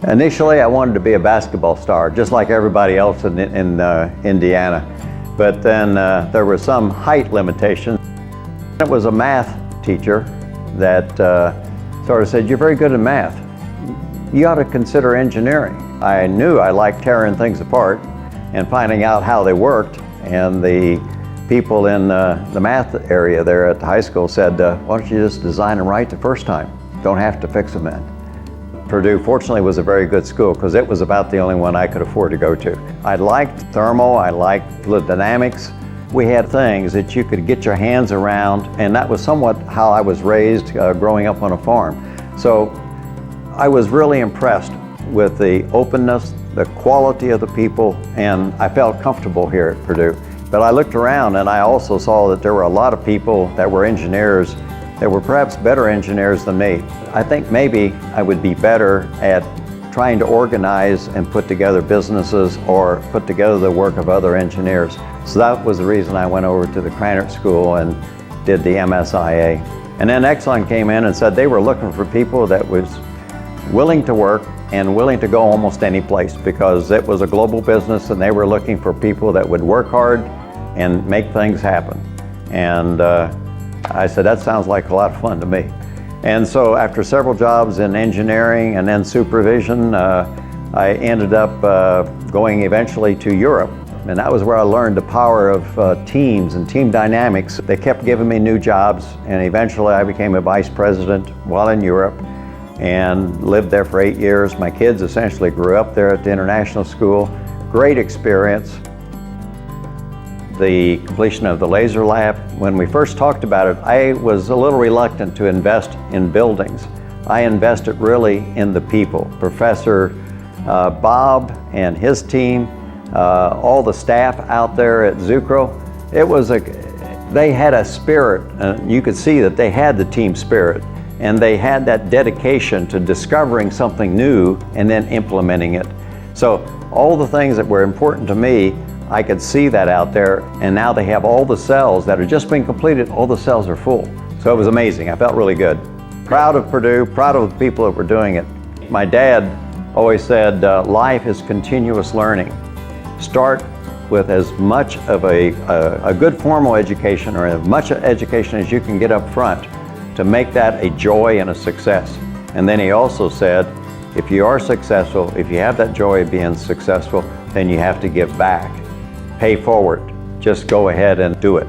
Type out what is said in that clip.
Initially, I wanted to be a basketball star, just like everybody else in Indiana. But then there were some height limitations. It was a math teacher that sort of said, "You're very good at math. You ought to consider engineering." I knew I liked tearing things apart and finding out how they worked. And the people in the math area there at the high school said, "Why don't you just design them right the first time? Don't have to fix them in." Purdue, fortunately, was a very good school because it was about the only one I could afford to go to. I liked thermal, I liked fluid dynamics. We had things that you could get your hands around, and that was somewhat how I was raised growing up on a farm. So I was really impressed with the openness, the quality of the people, and I felt comfortable here at Purdue. But I looked around and I also saw that there were a lot of people that were engineers that were perhaps better engineers than me. I think maybe I would be better at trying to organize and put together businesses or put together the work of other engineers. So that was the reason I went over to the Krannert School and did the MSIA. And then Exxon came in and said they were looking for people that was willing to work and willing to go almost any place because it was a global business and they were looking for people that would work hard and make things happen. And I said, that sounds like a lot of fun to me. And so after several jobs in engineering and then supervision, I ended up going eventually to Europe. And that was where I learned the power of teams and team dynamics. They kept giving me new jobs, and eventually I became a vice president while in Europe and lived there for 8 years. My kids essentially grew up there at the international school. Great experience. The completion of the laser lab. When we first talked about it, I was a little reluctant to invest in buildings. I invested really in the people. Professor Bob and his team, all the staff out there at Zucrow, they had a spirit. You could see that they had the team spirit, and they had that dedication to discovering something new and then implementing it. So all the things that were important to me, I could see that out there, and now they have all the cells that are just being completed, all the cells are full. So it was amazing. I felt really good. Proud of Purdue, proud of the people that were doing it. My dad always said, life is continuous learning. Start with as much of a good formal education or as much education as you can get up front to make that a joy and a success. And then he also said, if you are successful, if you have that joy of being successful, then you have to give back. Pay forward. Just go ahead and do it.